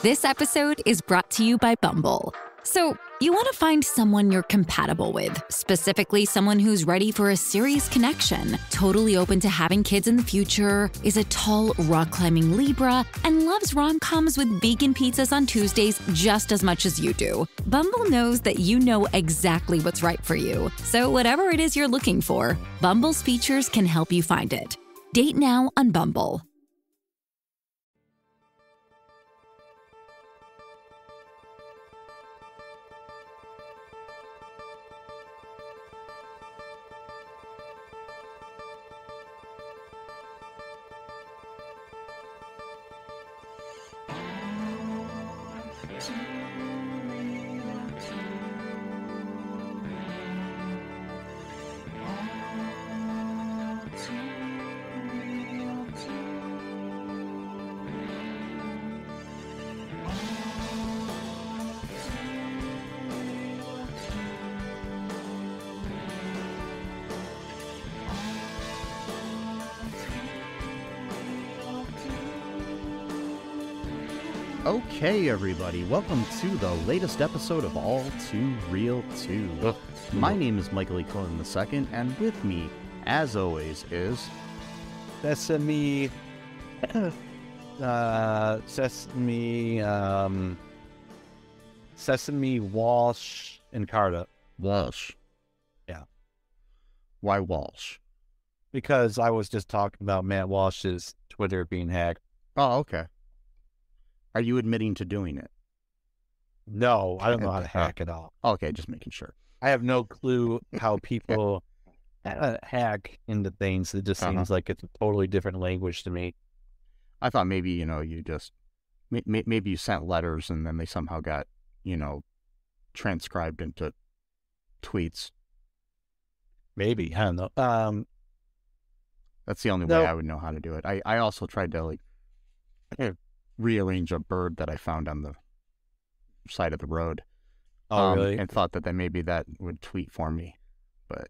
This episode is brought to you by Bumble. So, you want to find someone you're compatible with, specifically someone who's ready for a serious connection, totally open to having kids in the future, is a tall, rock-climbing Libra, and loves rom-coms with vegan pizzas on Tuesdays just as much as you do. Bumble knows that you know exactly what's right for you. So whatever it is you're looking for, Bumble's features can help you find it. Date now on Bumble. Okay, everybody, welcome to the latest episode of All Too Real 2. My name is Michael E. Cohen II, and with me, as always, is... Sesame Walsh and Carta. Walsh. Yeah. Why Walsh? Because I was just talking about Matt Walsh's Twitter being hacked. Oh, okay. Are you admitting to doing it? No, I don't know how to hack at all. Okay, just making sure. I have no clue how people hack into things. It just seems like it's a totally different language to me. I thought maybe, you just... Maybe you sent letters and then they somehow got, transcribed into tweets. Maybe. I don't know. That's the only way I would know how to do it. I also tried to, rearrange a bird that I found on the side of the road. Oh, really? And thought that maybe that would tweet for me, but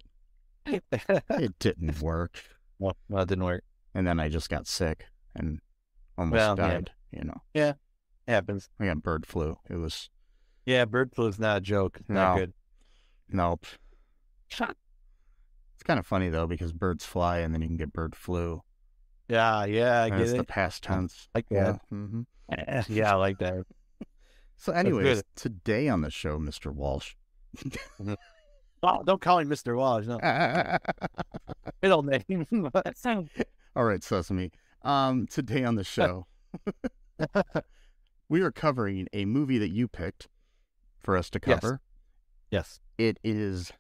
it didn't work. Well, it didn't work. And then I just got sick and almost died, Yeah, it happens. I got bird flu. It was... Yeah, bird flu is not a joke. It's not good. Nope. It's kind of funny, though, because birds fly and then you can get bird flu. Yeah, I get it. It's the past tense. Like that. Yeah, mm-hmm. Yeah, I like that. So anyways, today on the show, Mr. Walsh. Oh, don't call him Mr. Walsh. No. Middle name. All right, Sesame. Today on the show, we are covering a movie that you picked for us to cover. Yes. It is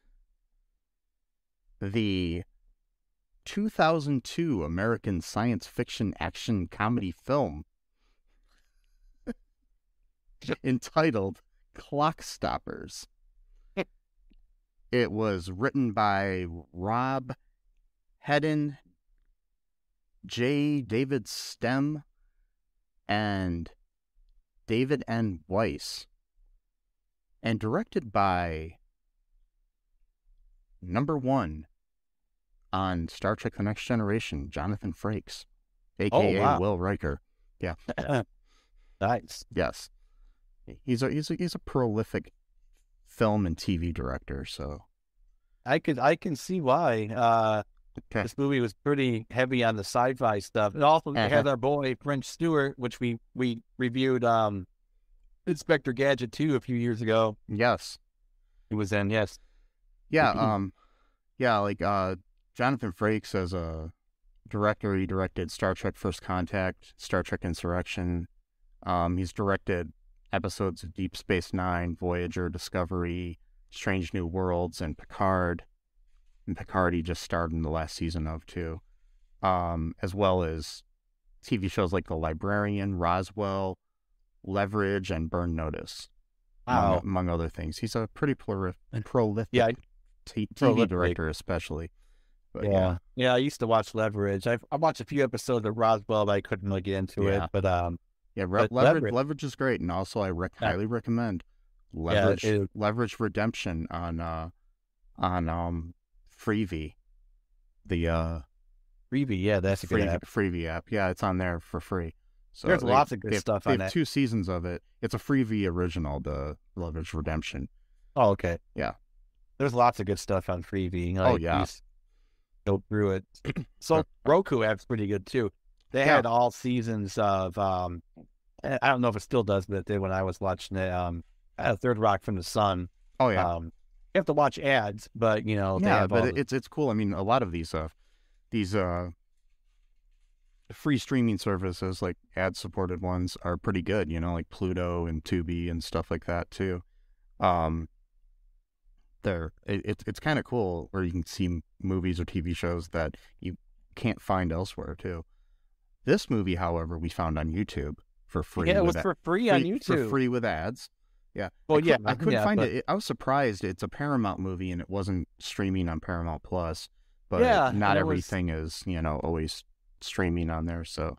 the 2002 American science fiction action comedy film entitled Clockstoppers. It was written by Rob Hedden, J. David Stem, and David N. Weiss, and directed by number one on Star Trek The Next Generation, Jonathan Frakes, a.k.a. Will Riker. Yeah. Nice. Yes. He's a prolific film and TV director, so... I can see why. This movie was pretty heavy on the sci-fi stuff. It also had our boy, French Stewart, which we reviewed Inspector Gadget 2 a few years ago. Yes. He was in, yes. Yeah, Jonathan Frakes, as a director, he directed Star Trek First Contact, Star Trek Insurrection. He's directed episodes of Deep Space Nine, Voyager, Discovery, Strange New Worlds, and Picard. And Picard he just starred in the last season of, too. As well as TV shows like The Librarian, Roswell, Leverage, and Burn Notice, among other things. He's a pretty prolific TV director, especially. But, yeah. I used to watch Leverage. I watched a few episodes of Roswell, but I couldn't really get into it. But Leverage is great, and also I highly recommend Leverage Redemption on Freevee. The Freevee, yeah, that's a good app. Freevee app. Yeah, it's on there for free. So there's lots of good stuff on that. They that. have 2 seasons of it. It's a Freevee original, the Lovers Redemption. Oh, okay. Yeah. There's lots of good stuff on Freevee. Oh, yeah. Go through it. So Roku app's pretty good too. They had all seasons of I don't know if it still does, but it did when I was watching it. Third Rock from the Sun. Oh yeah. You have to watch ads, but they have but it's cool. I mean, a lot of these free streaming services, like ad supported ones, are pretty good. Like Pluto and Tubi and stuff like that too. It's kind of cool where you can see movies or TV shows that you can't find elsewhere too. This movie, however, we found on YouTube for free. Yeah, it was for free on YouTube. For free with ads. Yeah. Well, I couldn't find it. I was surprised. It's a Paramount movie and it wasn't streaming on Paramount Plus. But not everything is, always streaming on there. So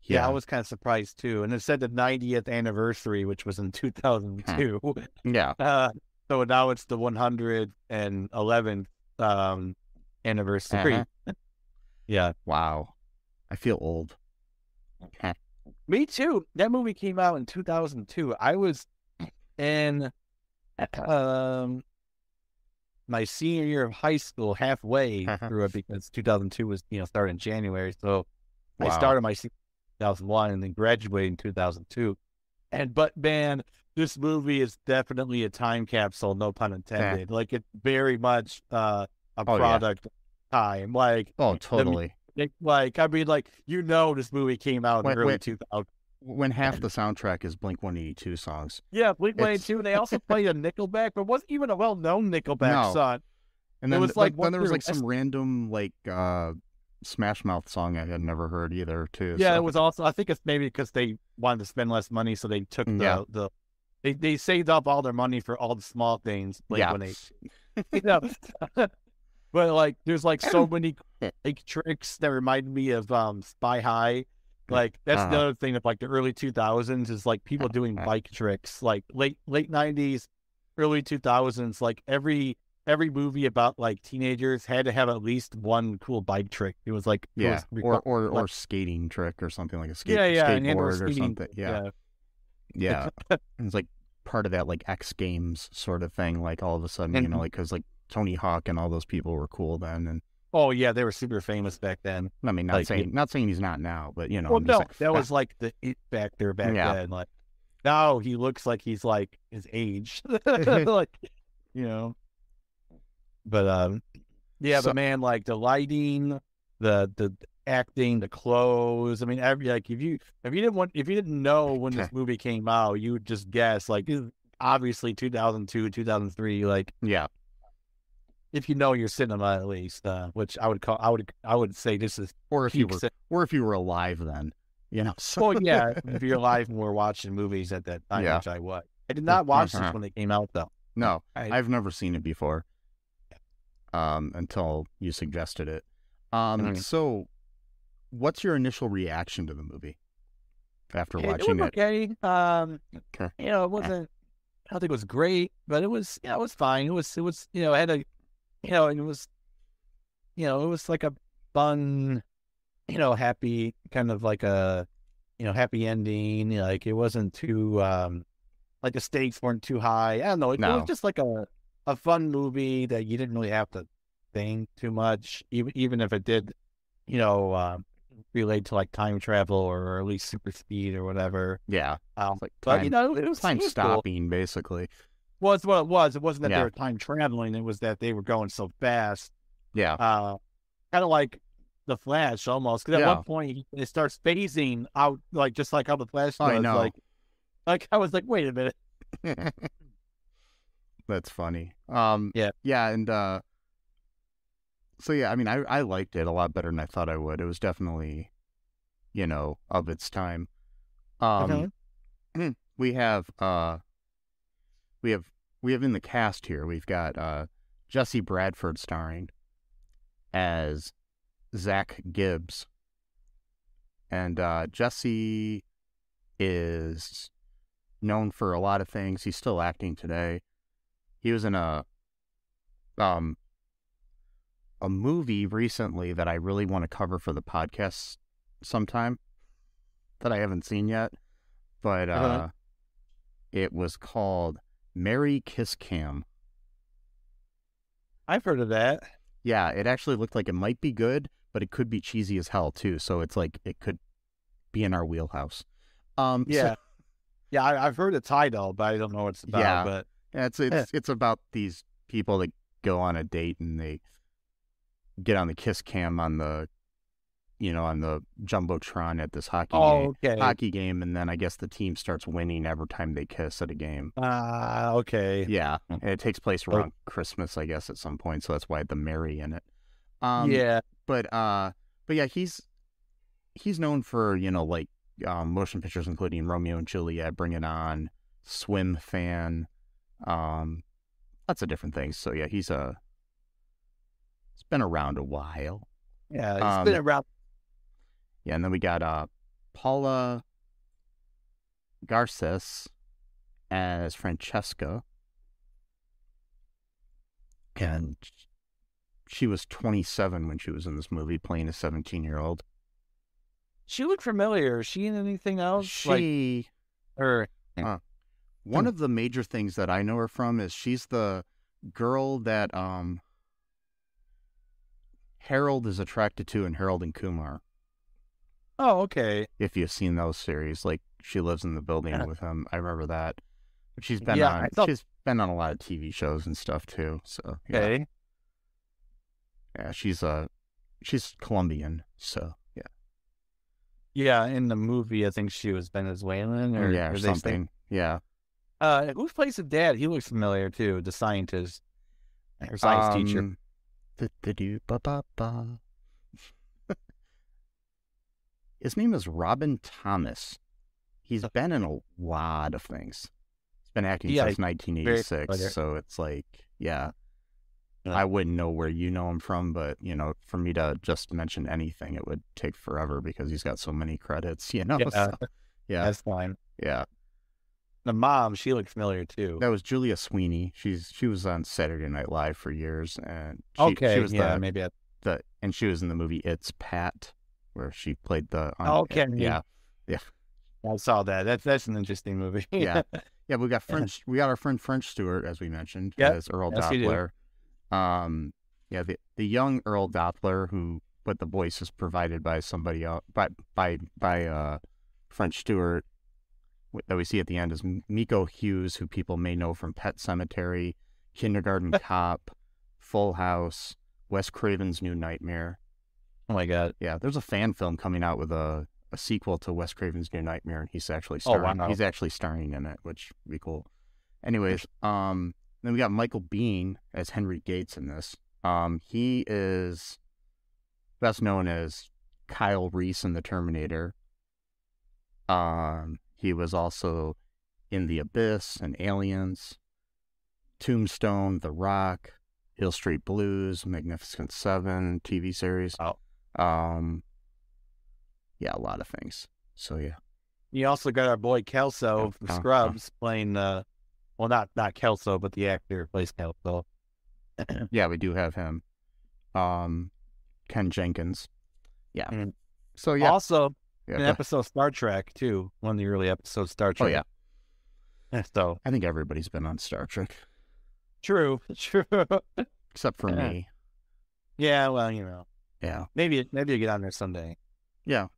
yeah, I was kind of surprised too. And it said the 90th anniversary, which was in 2002. Yeah. So now it's the 111th anniversary. Yeah. Wow. I feel old. Me too. That movie came out in 2002. I was in my senior year of high school, halfway through it, because 2002 was started in January. So I started my 2001 and then graduated in 2002. But man, this movie is definitely a time capsule, no pun intended. Like, it's very much a product of time. Like, totally. This movie came out in the early 2000s. When half the soundtrack is Blink-182 songs. Yeah, Blink-182, and they also played a Nickelback, but it wasn't even a well-known Nickelback song. And then, then there was some random Smash Mouth song I had never heard either too. Yeah, so. It was also, I think it's maybe because they wanted to spend less money, so they took they saved up all their money for all the small things. But there's so many tricks that remind me of Spy High. That's the other thing of the early 2000s is people doing bike tricks. Late 90s, early 2000s, every movie about teenagers had to have at least one cool bike trick. It was or skating trick or something, like a skateboard or something. Yeah. It's part of that X Games sort of thing. All of a sudden, because Tony Hawk and all those people were cool then, and they were super famous back then. I mean, not saying he's not now, but Well, no, that was the it factor back then. Now he looks like he's his age, But but man, the lighting, the acting, the clothes. I mean, if you didn't know when this movie came out, you would just guess obviously 2002, 2003. If you know your cinema, at least, which I would say this is, or if you were alive then, So. Well, yeah, if you're alive and we're watching movies at that time, which I was. I did not watch this when they came out, though. No, I've never seen it before. Until you suggested it. So, what's your initial reaction to the movie after watching it? Okay. It wasn't. I don't think it was great, but it was. It was fine. It was. It had a. It was. It was a fun. Happy kind of a. Happy ending. It wasn't too. The stakes weren't too high. I don't know. It was just a fun movie that you didn't really have to think too much, even if it did, relate to time travel or at least super speed or whatever. Yeah. But it was time stopping, cool. basically. Well, it's what it was. It wasn't that they were time traveling. It was that they were going so fast. Yeah. Kind of like the Flash almost. Because at one point it starts phasing out, just like how the Flash does. I know. I was wait a minute. That's funny. Yeah, and so I mean, I liked it a lot better than I thought I would. It was definitely, of its time. We have in the cast here, we've got Jesse Bradford starring as Zak Gibbs, and Jesse is known for a lot of things. He's still acting today. He was in a movie recently that I really want to cover for the podcast sometime. that I haven't seen yet, but it was called Merry Kiss Cam. I've heard of that. Yeah, it actually looked like it might be good, but it could be cheesy as hell too. So it's like it could be in our wheelhouse. Yeah, yeah, I've heard the title, but I don't know what it's about. Yeah, but it's about these people that go on a date and they get on the kiss cam on the jumbotron at this hockey game, and then I guess the team starts winning every time they kiss at a game. Okay. Yeah, and it takes place around Christmas, I guess, at some point, so that's why the Mary in it. Yeah, but yeah, he's known for motion pictures including Romeo and Juliet, Bring It On, Swim Fan, lots of different things. So yeah, he's been around a while. Yeah, he's been around. Yeah, and then we got Paula Garces as Francesca, and she was 27 when she was in this movie, playing a 17-year-old. She looked familiar. Is she in anything else? One of the major things that I know her from is she's the girl that Harold is attracted to in Harold and Kumar. Oh, okay. If you've seen those series, like she lives in the building with him. I remember that. But she's been she's been on a lot of TV shows and stuff too. So okay. Yeah, she's Colombian, so yeah. Yeah, in the movie I think she was Venezuelan or something. Yeah. Who plays the dad? He looks familiar too, the scientist or science teacher. His name is Robin Thomas. He's been in a lot of things. He's been acting since 1986, so it's like, yeah. I wouldn't know where you know him from, but, for me to just mention anything, it would take forever because he's got so many credits, Yeah, so, yeah. That's fine. Yeah. The mom, she looked familiar too. That was Julia Sweeney. She was on Saturday Night Live for years, and she was and she was in the movie It's Pat, where she played the yeah. I saw that. That's an interesting movie. Yeah. We got our friend French Stewart, as we mentioned, as Earl Doppler. The young Earl Doppler, but the voice is provided by somebody else, by French Stewart, that we see at the end is Miko Hughes, who people may know from Pet Sematary, Kindergarten Cop, Full House, Wes Craven's New Nightmare. Oh my God! Yeah, there's a fan film coming out with a sequel to Wes Craven's New Nightmare, and he's actually starring. He's actually starring in it, which would be cool. Anyways, then we got Michael Biehn as Henry Gates in this. He is best known as Kyle Reese in The Terminator. He was also in The Abyss and Aliens, Tombstone, The Rock, Hill Street Blues, Magnificent Seven TV series. Yeah, a lot of things. So yeah. You also got our boy Kelso from Scrubs playing not Kelso, but the actor who plays Kelso. Yeah, we do have him. Ken Jenkins. Yeah. Mm. So yeah. Also, an episode of Star Trek too. One of the early episodes of Star Trek. Oh yeah. So I think everybody's been on Star Trek. True. Except for me. Yeah, well, Yeah. Maybe you get on there someday. Yeah.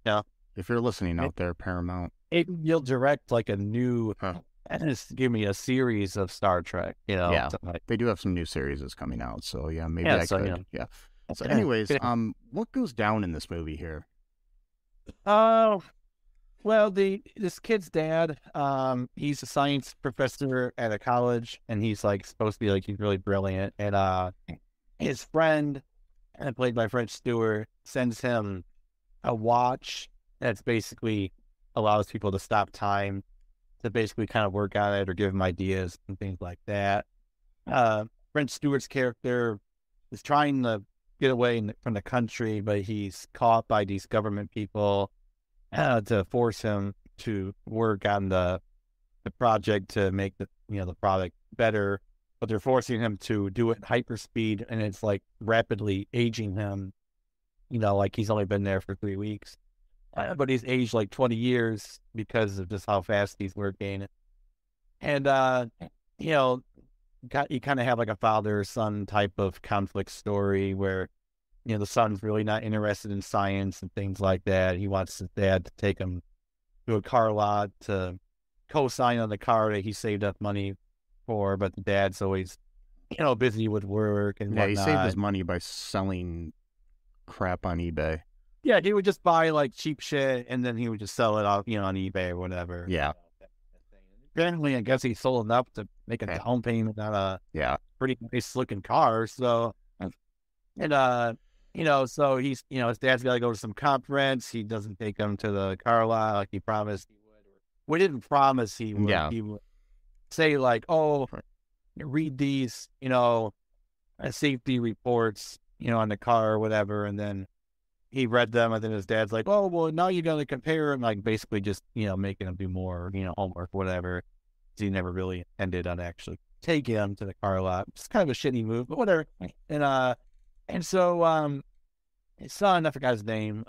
Yeah. If you're listening out there, Paramount. You'll direct like a new and just give me a series of Star Trek, Yeah. Like, they do have some new series that's coming out, so yeah, maybe I could. Yeah. So anyways, what goes down in this movie here? Well, this kid's dad, he's a science professor at a college, and he's like supposed to be like he's really brilliant, and his friend, played by French Stewart, sends him a watch that's basically allows people to stop time, to basically kind of work on it or give him ideas and things like that. French Stewart's character is trying to get away from the country, but he's caught by these government people to force him to work on the project to make the product better, but they're forcing him to do it in hyperspeed, and it's like rapidly aging him, like he's only been there for 3 weeks. but he's aged like 20 years because of just how fast he's working. And, you know, you kind of have like a father-son type of conflict story where, you know, the son's really not interested in science and things like that. He wants his dad to take him to a car lot to co-sign on the car that he saved up money for, but the dad's always, you know, busy with work and whatnot. He saved his money by selling crap on eBay. Yeah, he would just buy like cheap shit and then he would just sell it off, you know, on eBay or whatever. Yeah. Apparently, I guess he sold enough to make a down payment on a pretty nice looking car. So, and you know, so he's, you know, his dad's got to go to some conference. He doesn't take him to the car lot like he promised he would. We didn't promise he would. Yeah. He would say like, oh, read these, you know, safety reports, you know, on the car or whatever. And then he read them. And then his dad's like, oh, well, now you got to compare and like basically just, you know, making him do more, you know, homework, whatever. He never really ended on actually taking him to the car lot. It's kind of a shitty move, but whatever. And so, his son, I forgot his name,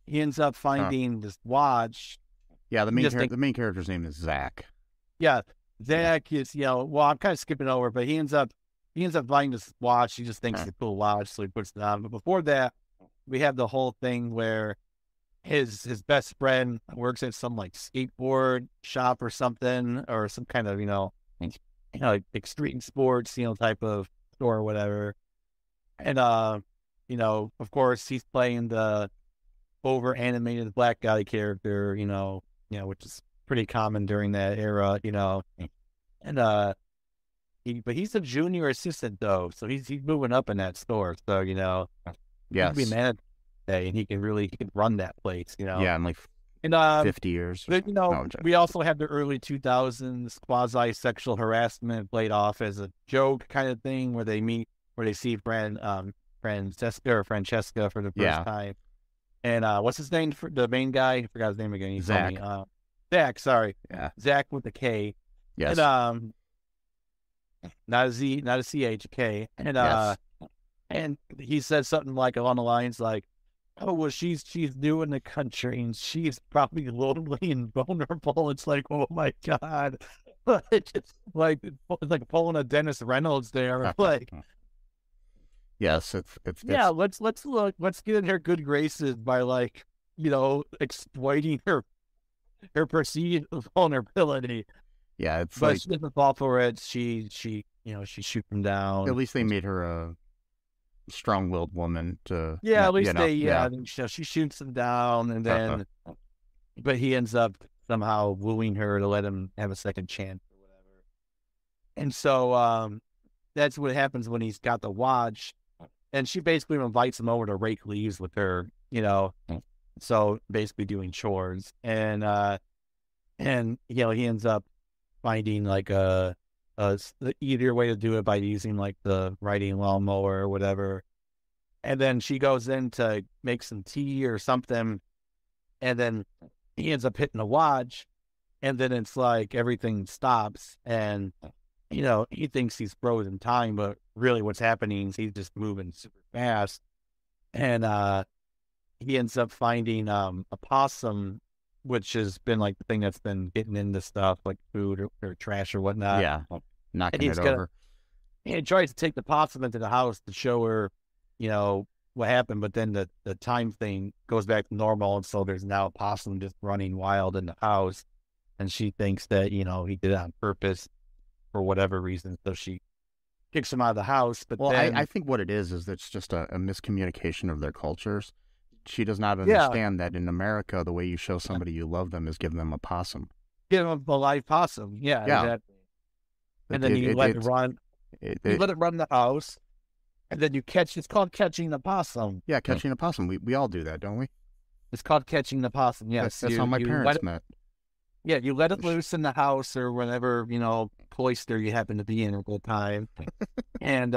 he ends up finding this watch. Yeah, the main character's name is Zak. Yeah, Zak is, you know, well, I'm kind of skipping over, but he ends up buying this watch. He just thinks it's a cool watch, so he puts it on. But before that, we have the whole thing where his best friend works at some like skateboard shop or something, or some kind of, you know, like extreme sports, you know, type of store or whatever. And, you know, of course, he's playing the over-animated black guy character, you know, which is pretty common during that era, you know. And but he's a junior assistant though, so he's moving up in that store. So, you know, yes, he can be mad today, and he can run that place, you know. Yeah, in like 50 years. But, you know, we also have the early 2000s quasi-sexual harassment played off as a joke kind of thing where they see Francesca for the first time. And what's his name for the main guy? I forgot his name again. Zak. Zak, sorry. Yeah. Zak with a K. Yes. And not a Z, not a CH, K. And and he said something like along the lines like, oh, well, she's new in the country and she's probably lonely and vulnerable. It's like, oh my God. It's like pulling a Dennis Reynolds there. Like, yes, it's let's get in her good graces by, like, you know, exploiting her perceived vulnerability. Yeah, it's but like, she doesn't fall for it. She you know, she shoots him down. At least they made her a strong-willed woman to. Yeah, at least I think she shoots him down, and then, but he ends up somehow wooing her to let him have a second chance or whatever. And so that's what happens when he's got the watch. And she basically invites him over to rake leaves with her, you know, so basically doing chores. And you know, he ends up finding like the easier way to do it by using like the riding lawnmower or whatever. And then she goes in to make some tea or something. And then he ends up hitting the watch. And then it's like everything stops. And, you know, he thinks he's frozen time, but really what's happening is he's just moving super fast. And he ends up finding a possum, which has been like the thing that's been getting into stuff like food or trash or whatnot. Yeah, knocking it over. He tries to take the possum into the house to show her, you know, what happened, but then the time thing goes back to normal, and so there's now a possum just running wild in the house, and she thinks that, you know, he did it on purpose for whatever reason, so she kicks him out of the house. But then, I think what it is it's just a miscommunication of their cultures. She does not understand that in America, the way you show somebody you love them is give them a possum. Give them a live possum. Yeah. Exactly. And then you let it run. You let it run the house, and then you catch. It's called catching the possum. Yeah, catching a possum. We all do that, don't we? It's called catching the possum. Yes, that's how my parents met. Yeah, you let it loose in the house or whatever, you know, cloister you happen to be in at the time, and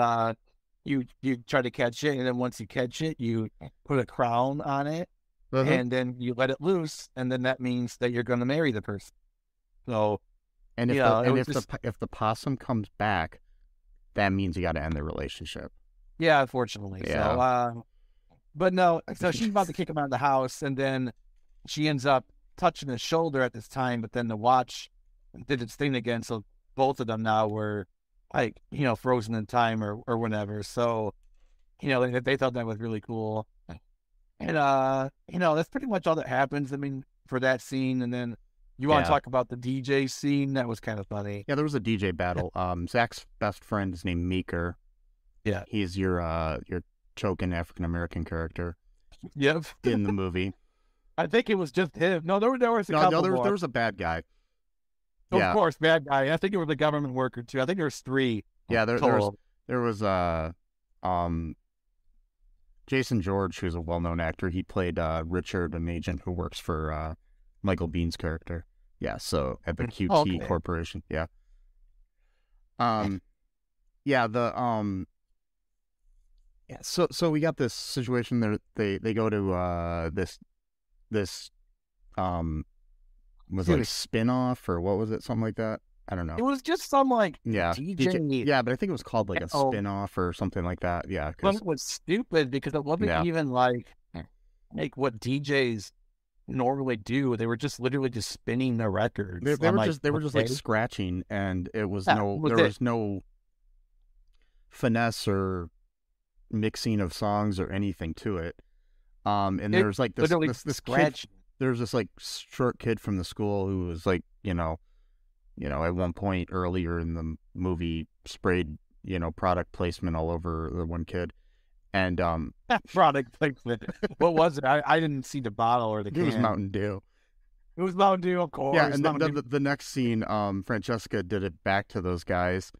you try to catch it, and then once you catch it, you put a crown on it, and then you let it loose, and then that means that you're going to marry the person. So, and if the possum comes back, that means you got to end the relationship. Yeah, unfortunately. Yeah. So, But no, so she's about to kick him out of the house, and then she ends up touching his shoulder at this time, but then the watch did its thing again, so both of them now were like, frozen in time or whatever. So, they thought that was really cool. And, that's pretty much all that happens, I mean, for that scene. And then you want to talk about the DJ scene? That was kind of funny. Yeah, there was a DJ battle. Zak's best friend is named Meeker. Yeah. He's your choking African-American character. Yep. In the movie. I think it was just him. No, there was a couple there was a bad guy. Of course, bad guy. I think it was a government worker too. I think there was 3. Yeah, there was Jason George, who's a well-known actor. He played Richard, an agent who works for Michael Bihn's character. Yeah, so at the QT Corporation. Yeah. So we got this situation there. They go to this was like spin-off, or what was it? Something like that. I don't know. It was just some DJ. Yeah, but I think it was called like a spin-off or something like that. Yeah. But it was stupid because it wasn't even like what DJs normally do. They were just literally just spinning their records. They were just like scratching, and it was there was no finesse or mixing of songs or anything to it. And there's like this kid, there's this like short kid from the school who was like, at one point earlier in the movie sprayed, product placement all over the one kid. And product placement. What was it? I didn't see the bottle or the can. It was Mountain Dew. It was Mountain Dew, of course. Yeah, and the next scene, Francesca did it back to those guys,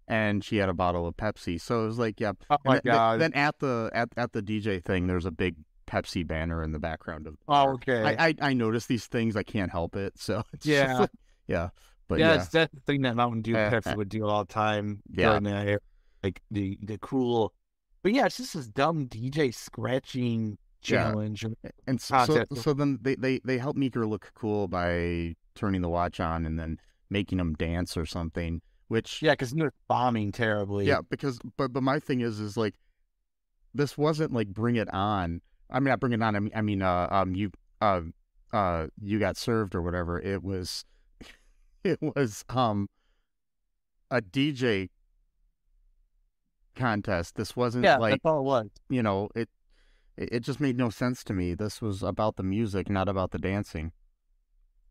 and she had a bottle of Pepsi. So it was like, yeah. Oh my God. Then at the DJ thing, there's a big Pepsi banner in the background of. Oh, okay. I notice these things. I can't help it. So it's yeah, like, yeah. But it's that thing that Mountain Dew Pepsi would do all the time. Yeah, like the cool. But yeah, it's just this dumb DJ scratching challenge. Yeah. And so then they help Meeker look cool by turning the watch on and then making him dance or something. Which because he was bombing terribly. Yeah, because but my thing is like, this wasn't like Bring It On. I mean, not Bring It On. I mean, you got served or whatever. It was a DJ contest. This wasn't like, that's all it was. It just made no sense to me. This was about the music, not about the dancing.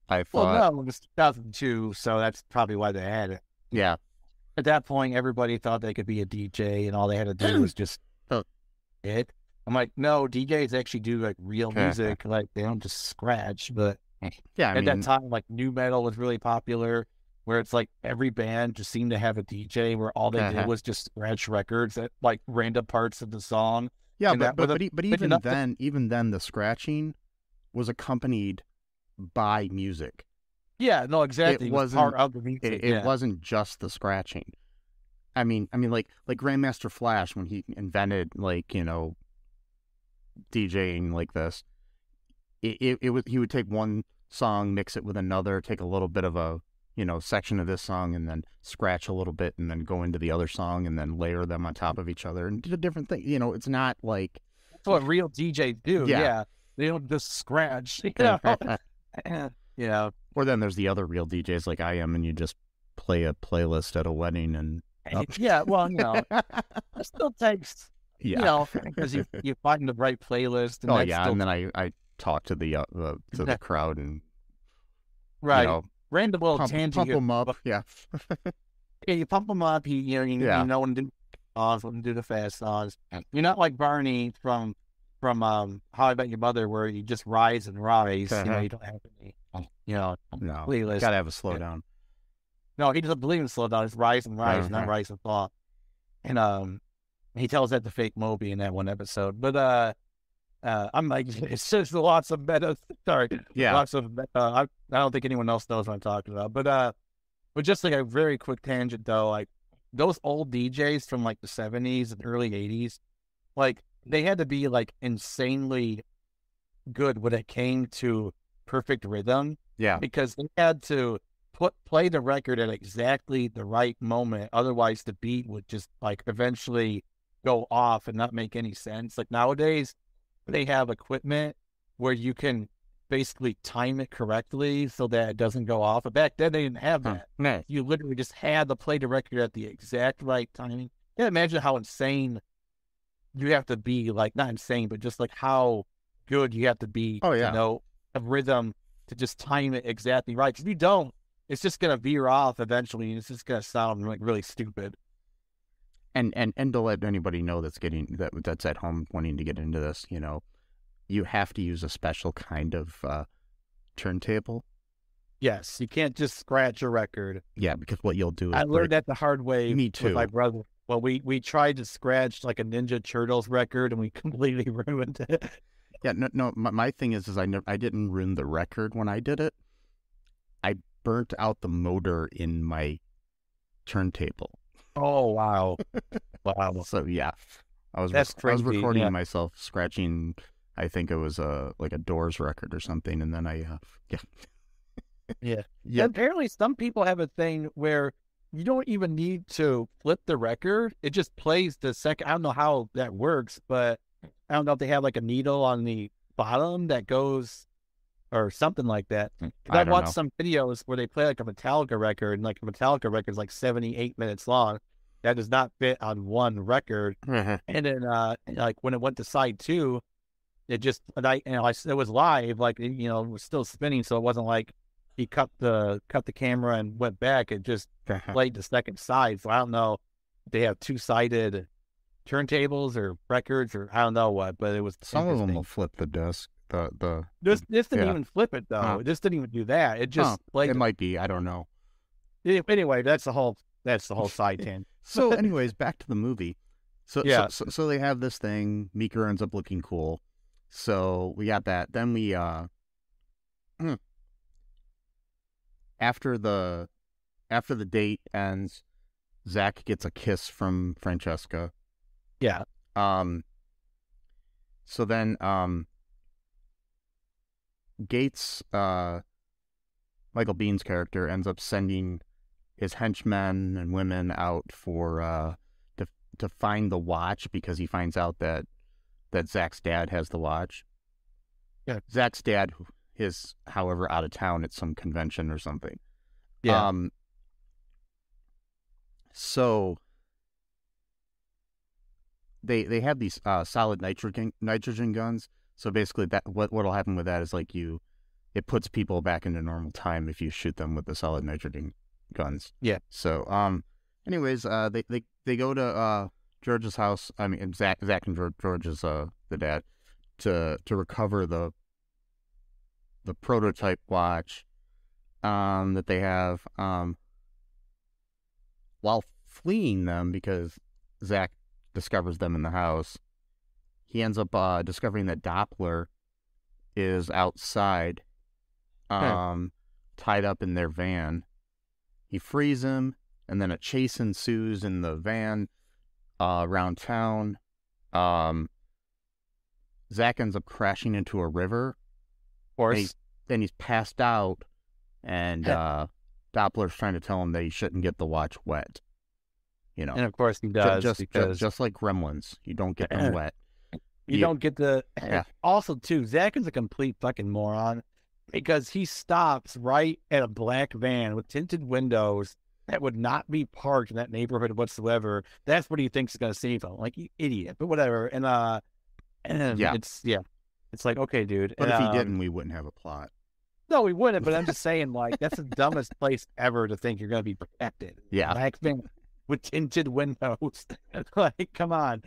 I thought. Well, no, it was 2002, so that's probably why they had it. Yeah. At that point, everybody thought they could be a DJ, and all they had to do was just it. I'm like, no, DJs actually do like real music. Like, they don't just scratch. But at that time, like, nu metal was really popular, where it's like every band just seemed to have a DJ where all they did was just scratch records at like random parts of the song. Yeah, but even then, the scratching was accompanied by music. Yeah, no, exactly. It wasn't part of the music. It wasn't just the scratching. I mean, like Grandmaster Flash, when he invented DJing like this, he would take one song, mix it with another, take a little bit of a section of this song, and then scratch a little bit, and then go into the other song, and then layer them on top of each other, and do a different thing. It's not like that's what real DJs do. Yeah. They don't just scratch. Or then there's the other real DJs like I am, and you just play a playlist at a wedding and. Yeah, well, it still takes, because you find the right playlist. And and then I talk to the crowd and random little tangent. Pump them up, yeah, you pump them up. You know when to do songs, when to do the fast songs. You're not like Barney from How I Met Your Mother, where you just rise and rise. You don't have any, playlist. Gotta have a slow down. No, he doesn't believe in slow down. It's rise and rise, not rise and fall. And he tells that to Fake Moby in that one episode. But I'm like, it's just lots of meta. Sorry, lots of. I don't think anyone else knows what I'm talking about. But just like a very quick tangent though, like those old DJs from like the 70s and early 80s, like they had to be like insanely good when it came to perfect rhythm. Yeah, because they had to play the record at exactly the right moment. Otherwise, the beat would just like eventually go off and not make any sense. Like nowadays, they have equipment where you can basically time it correctly so that it doesn't go off. But back then they didn't have that. Nice. You literally just had to play the record at the exact right timing. Can't imagine how insane you have to be, like, not insane, but just like how good you have to be to know a rhythm to just time it exactly right. Because if you don't, it's just gonna veer off eventually, and it's just gonna sound like really stupid. And to let anybody know that's at home wanting to get into this, you have to use a special kind of turntable. Yes, you can't just scratch a record. Yeah, because what you'll do is I learned that the hard way. Me too. With my brother. Well, we tried to scratch like a Ninja Turtles record, and we completely ruined it. Yeah, no. My thing is I didn't ruin the record when I did it. I burnt out the motor in my turntable. Oh wow, wow. So yeah, I was crazy, recording myself scratching. I think it was like a Doors record or something, and then yeah. Apparently, some people have a thing where you don't even need to flip the record; it just plays the second. I don't know how that works, but I don't know if they have like a needle on the bottom that goes or something like that. I've watched some videos where they play like a Metallica record, and like a Metallica record is like 78 minutes long. That does not fit on one record. And then like when it went to side 2, it just it was live, like it was still spinning, so it wasn't like he cut the camera and went back. It just played the second side. So I don't know if they have 2-sided turntables or records or I don't know what, but it was some of them will flip the disc. This didn't even flip it though. This didn't even do that. It just it might be. I don't know. Anyway, that's the whole side tangent. So, anyways, back to the movie. So they have this thing. Meeker ends up looking cool. So we got that. Then we after the date ends, Zak gets a kiss from Francesca. Yeah. So then Gates, Michael Bihn's character, ends up sending his henchmen and women out for to find the watch, because he finds out that Zak's dad has the watch. Yeah. Zak's dad is, however, out of town at some convention or something. Yeah. So they have these solid nitrogen guns. So basically, that what'll happen with that is like it puts people back into normal time if you shoot them with the solid nitrogen guns. Yeah. So anyways, they go to George's house. I mean, Zak and George is the dad, to recover the prototype watch that they have. While fleeing them, because Zak discovers them in the house, he ends up discovering that Doppler is outside, tied up in their van. He frees him, and then a chase ensues in the van around town. Zak ends up crashing into a river. Of course. Then he's passed out, and Doppler's trying to tell him that he shouldn't get the watch wet. And of course he does, just like Gremlins, you don't get them wet. You don't get the... Yeah. Also, too, Zak is a complete fucking moron, because he stops right at a black van with tinted windows that would not be parked in that neighborhood whatsoever. That's what he thinks is going to save him. Like, you idiot. But whatever. And it's like, okay, dude. But if he didn't, we wouldn't have a plot. No, we wouldn't, but I'm just saying, like, that's the dumbest place ever to think you're going to be protected. Yeah. Black van with tinted windows. Like, come on.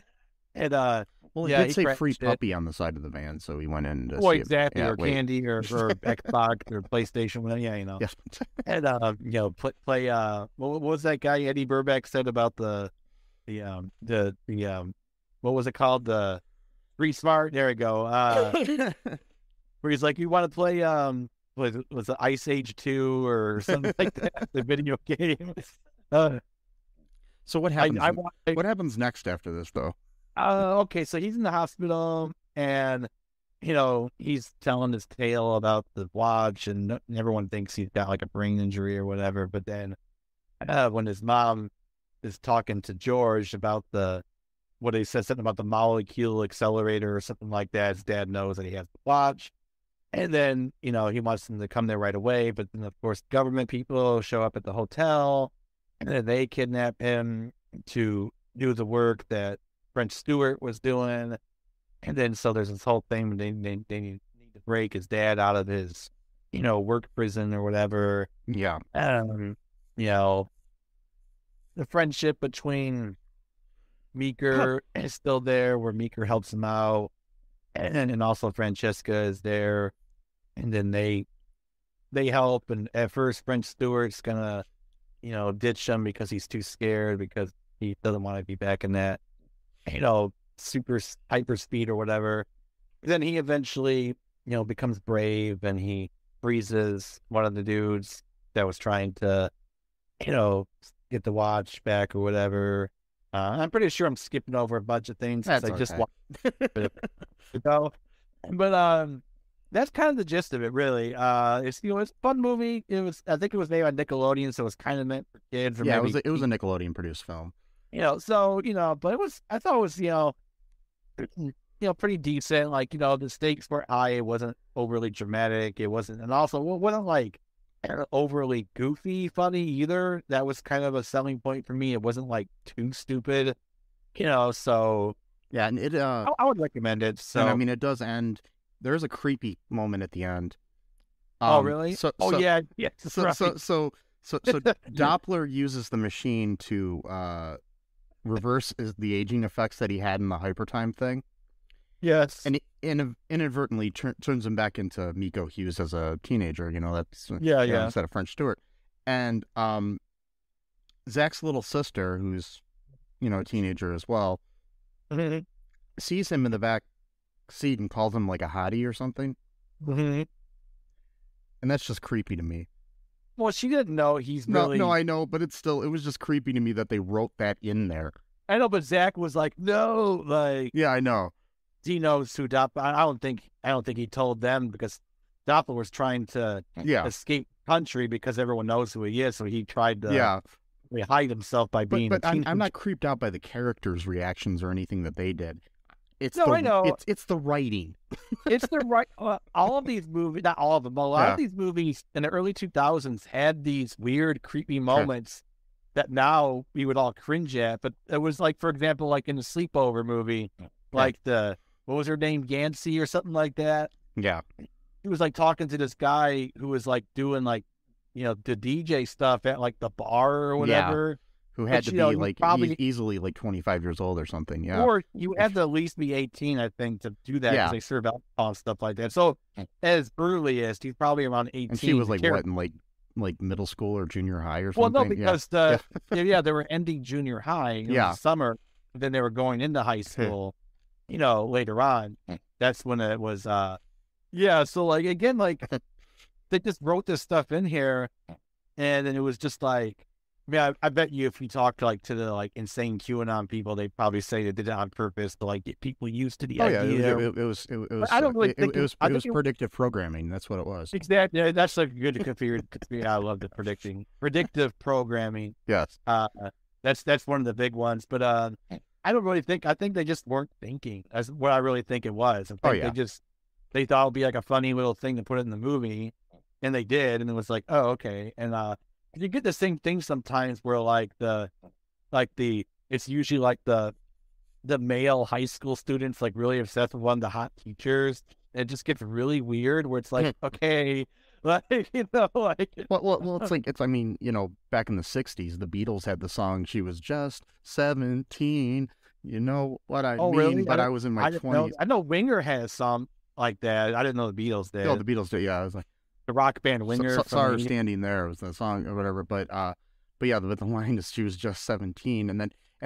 And, well, he did say free puppy on the side of the van, so he went in to see exactly, or candy, or Xbox, or PlayStation, whatever. Yeah, Yes. And play. What was that guy Eddie Burback said about the what was it called? The Free Smart. There we go. Where he's like, you want to play was it Ice Age 2 or something like that? The video game. So what happens? What happens next after this, though? Okay, so he's in the hospital, and he's telling his tale about the watch, and everyone thinks he's got like a brain injury or whatever. But then when his mom is talking to George about the what he says, something about the molecule accelerator or something like that. His dad knows that he has to watch. And then, he wants them to come there right away. But then, of course, government people show up at the hotel, and then they kidnap him to do the work that French Stewart was doing. And then, so there's this whole thing. They need to break his dad out of his, work prison or whatever. Yeah. The friendship between Meeker is still there, where Meeker helps him out. And also Francesca is there. And then they help. And at first, French Stewart's gonna, ditch him because he's too scared, because he doesn't want to be back in that, super hyper speed or whatever. Then he eventually, becomes brave, and he freezes one of the dudes that was trying to, get the watch back or whatever. I'm pretty sure I'm skipping over a bunch of things because I just watched But that's kind of the gist of it, really. It's it's a fun movie. I think it was made by Nickelodeon, so it was kind of meant for kids. Or maybe, it was a Nickelodeon produced film. But I thought it was pretty decent. Like, the stakes were high. It wasn't overly dramatic. It wasn't, and also it wasn't like overly goofy funny either. That was kind of a selling point for me. It wasn't like too stupid, so yeah. And it I would recommend it. So and, I mean, it does end. There's a creepy moment at the end. Oh really? So yeah. So Doppler uses the machine to reverse the aging effects that he had in the hypertime thing. Yes. And it inadvertently turns him back into Miko Hughes as a teenager, that's instead of French Stewart. And Zak's little sister, who's, a teenager as well, sees him in the back seat and calls him like a hottie or something. And that's just creepy to me. Well, she didn't know he's really... No, I know, but it was just creepy to me that they wrote that in there. I know, but Zak was like, no, like... Yeah, I know. He knows who Doppler... I don't think he told them, because Doppler was trying to escape country because everyone knows who he is, so he tried to hide himself by being... But I'm not creeped out by the characters' reactions or anything that they did. I know. It's the writing. It's the right. All of these movies, not all of them, but a lot of these movies in the early 2000s had these weird, creepy moments that now we would all cringe at. But it was like, for example, like in the Sleepover movie, like what was her name, Yancy or something like that. Yeah, he was like talking to this guy who was like doing like, the DJ stuff at like the bar or whatever. Yeah. Who had to be like probably easily like 25 years old or something, yeah. Or you had to at least be 18, I think, to do that, because they serve alcohol and stuff like that. So as early as he's probably around 18. And she was like what, in like middle school or junior high or something? Well, no, because they were ending junior high in the summer, then they were going into high school, later on. That's when it was so like again, like they just wrote this stuff in here, and then it was just like, I bet you if you talk to the like insane QAnon people, they'd probably say they did it on purpose to like get people used to the idea. It was. I don't really think it was predictive programming. That's what it was. Exactly. Yeah, that's like a good configured. I love the predictive programming. Yes. That's one of the big ones. But I don't really think. I think they just weren't thinking. That's what I really think it was. I think they thought it would be like a funny little thing to put it in the movie, and they did, and it was like, oh, okay, and you get the same thing sometimes where it's usually like the male high school students like really obsessed with one of the hot teachers. It just gets really weird where it's like, okay, like, well, it's I mean, back in the 60s, the Beatles had the song, She Was Just 17. You know what I mean? Really? But I was in my 20s. I know Winger has some like that. I didn't know the Beatles did. Oh, the Beatles did, yeah. I was like, the rock band Winger. Sorry, Standing There was the song or whatever. But yeah, the line is She Was Just 17. And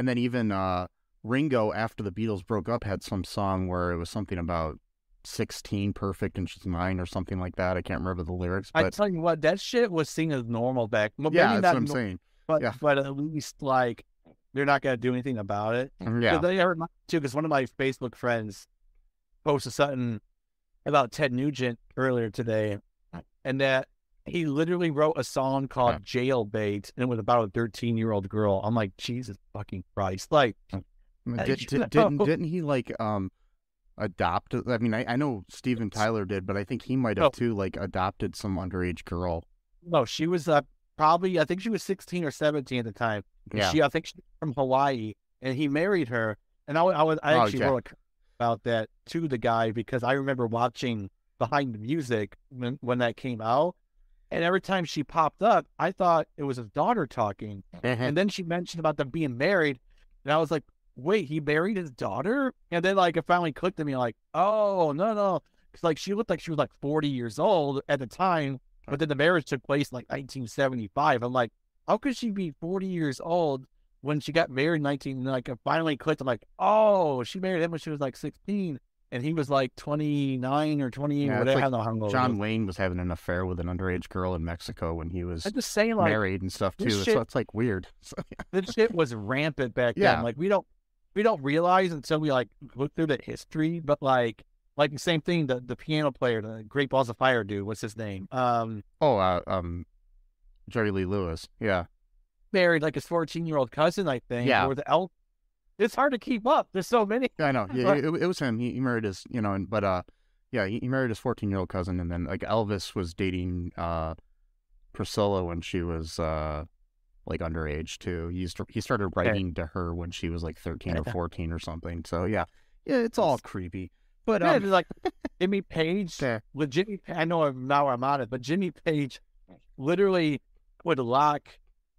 then even Ringo, after the Beatles broke up, had some song where it was something about 16 perfect and she's 9 or something like that. I can't remember the lyrics. But I tell you what, that shit was seen as normal back. Well, yeah, that's what I'm saying. But at least like they're not gonna do anything about it. Yeah. They heard too, because one of my Facebook friends posted something about Ted Nugent earlier today. And that he literally wrote a song called Jailbait, and it was about a 13-year-old girl. I'm like, Jesus fucking Christ. Like, Didn't he like adopt? I mean, I know Steven Tyler did, but I think he might have too, like adopted some underage girl. No, she was probably, I think she was 16 or 17 at the time. Yeah. I think she's from Hawaii, and he married her. And I actually wrote about that to the guy because I remember watching Behind the Music when that came out. And every time she popped up, I thought it was his daughter talking. And then she mentioned about them being married. And I was like, wait, he married his daughter? And then like it finally clicked to me like, oh, no. Because like she looked like she was like 40 years old at the time. But then the marriage took place in like 1975. I'm like, how could she be 40 years old when she got married in it finally clicked. I'm like, oh, she married him when she was like 16. And he was like 29 or 28 or whatever. Like I don't know how old John Wayne was having an affair with an underage girl in Mexico when he was married and stuff too. So it's like weird. This shit was rampant back then. Like we don't realize until we like look through the history. But like the same thing. The piano player, the Great Balls of Fire dude. What's his name? Jerry Lee Lewis. Yeah. Married like his 14-year-old cousin, I think. Yeah. Or it's hard to keep up. There's so many. I know. Yeah, it was him. He married his, he married his 14-year-old cousin, and then like Elvis was dating Priscilla when she was like underage too. He started writing to her when she was like 13 or 14 or something. So yeah, it's all creepy. But like Jimmy Page with Jimmy. I know now I'm on it, but Jimmy Page literally would lock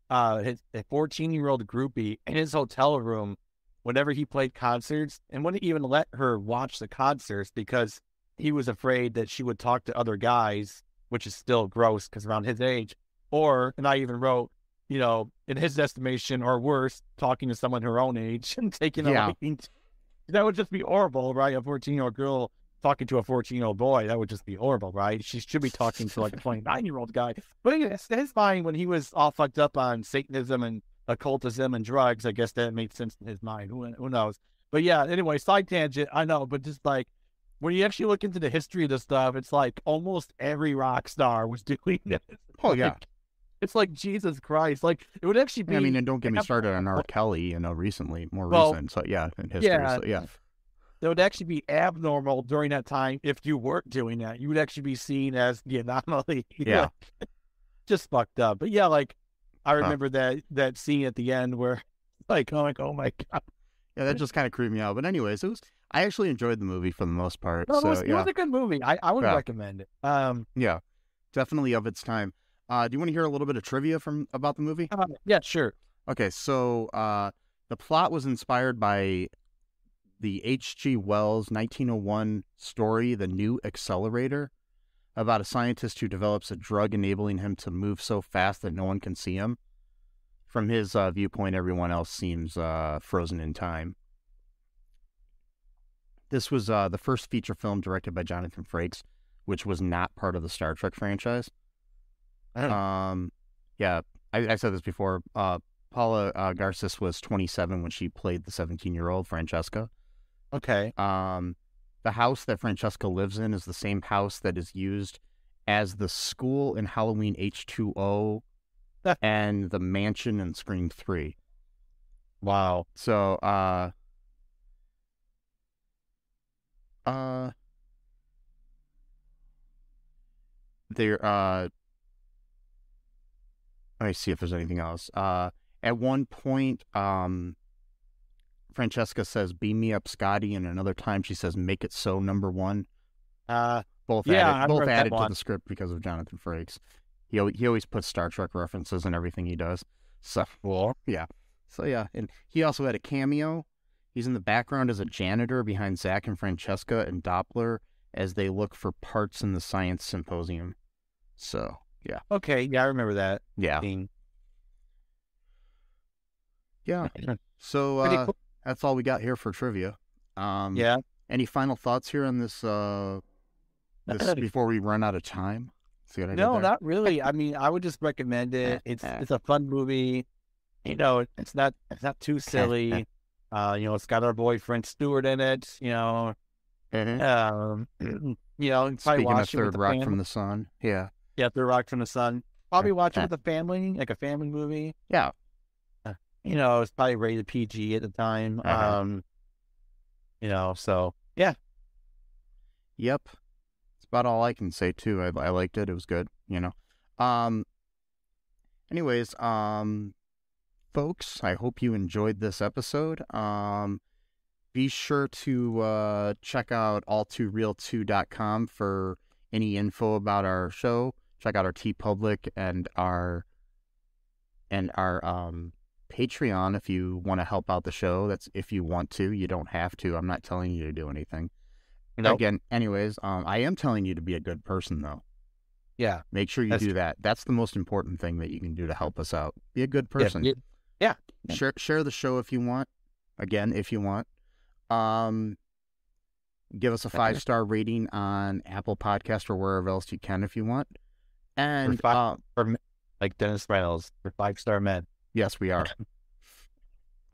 a 14-year-old groupie in his hotel room whenever he played concerts, and wouldn't even let her watch the concerts because he was afraid that she would talk to other guys, which is still gross because around his age. And I even wrote, in his estimation or worse, talking to someone her own age and taking a liking. That would just be horrible, right? A 14-year-old girl talking to a 14-year-old boy, that would just be horrible, right? She should be talking to like a 29-year-old guy. But his mind, when he was all fucked up on Satanism and occultism and drugs, I guess that made sense in his mind. Who knows? But yeah, anyway, side tangent, I know, but just like when you actually look into the history of this stuff, it's like almost every rock star was doing this. Oh, yeah. It's like, Jesus Christ. Like, it would actually be... I mean, and don't get me started on R. Kelly, more recent. So, yeah, in history. Yeah. So, yeah. That would actually be abnormal during that time if you weren't doing that. You would actually be seen as the anomaly. Yeah. Just fucked up. But yeah, like, I remember that scene at the end where, like, oh my God. Yeah, that just kind of creeped me out. But anyways, I actually enjoyed the movie for the most part. No, so, it was a good movie. I would recommend it. Yeah, definitely of its time. Do you want to hear a little bit of trivia about the movie? Yeah, sure. Okay, so the plot was inspired by the H.G. Wells 1901 story, The New Accelerator, about a scientist who develops a drug enabling him to move so fast that no one can see him. From his viewpoint, everyone else seems frozen in time. This was the first feature film directed by Jonathan Frakes, which was not part of the Star Trek franchise. Yeah, I said this before. Paula Garces was 27 when she played the 17-year-old Francesca. Okay. The house that Francesca lives in is the same house that is used as the school in Halloween H2O and the mansion in Scream 3. Wow. So, let me see if there's anything else. At one point, Francesca says, "Beam me up, Scotty," and another time she says, "Make it so, number one." Both added to the script because of Jonathan Frakes. He always puts Star Trek references in everything he does. So cool. Yeah. So yeah, and he also had a cameo. He's in the background as a janitor behind Zak and Francesca and Doppler as they look for parts in the science symposium. So yeah. Okay. Yeah, I remember that. Yeah. Scene. Yeah. So cool. That's all we got here for trivia. Yeah. Any final thoughts here on this? This before we run out of time. See what I did there? Not really. I mean, I would just recommend it. It's a fun movie. It's not too silly. It's got our boy French Stewart in it. Speaking of Third Rock from the Sun. Yeah. Yeah, Third Rock from the Sun. Probably watch it with a family, like a family movie. Yeah. you know, it's probably rated PG at the time. You know, so yeah. Yep. That's about all I can say too. I liked it. It was good, you know. Anyways, folks, I hope you enjoyed this episode. Be sure to check out all2real2.com for any info about our show. Check out our TeePublic and our Patreon if you want to help out the show. That's if you want to. You don't have to. I'm not telling you to do anything. Nope. Again, anyways, I am telling you to be a good person, though. Yeah. Make sure you do that. That's the most important thing that you can do to help us out. Be a good person. Yeah. Share the show if you want. Again, if you want. Give us a 5-star rating on Apple Podcast or wherever else you can if you want. And like Dennis Reynolds for 5-star men. Yes, we are.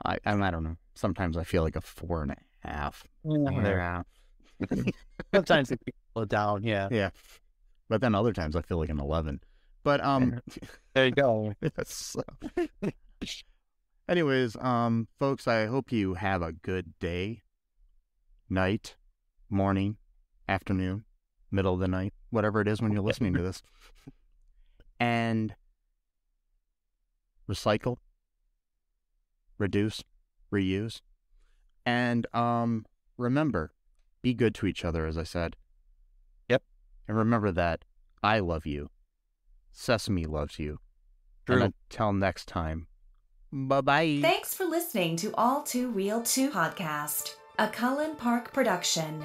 I don't know. Sometimes I feel like a 4.5. Yeah. Sometimes it people down. Yeah. Yeah. But then other times I feel like an 11. But there you go. Yes. Anyways, folks, I hope you have a good day, night, morning, afternoon, middle of the night, whatever it is when you're listening to this. And recycle, reduce, reuse, and remember, be good to each other, as I said. Yep. And remember that I love you. Sesame loves you. True. And until next time, bye-bye. Thanks for listening to All Too Real 2 podcast, a Cullen Park production.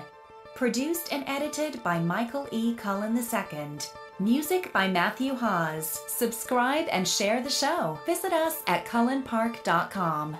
Produced and edited by Michael E. Cullen II. Music by Matthew Hawes. Subscribe and share the show. Visit us at cullenpark.com.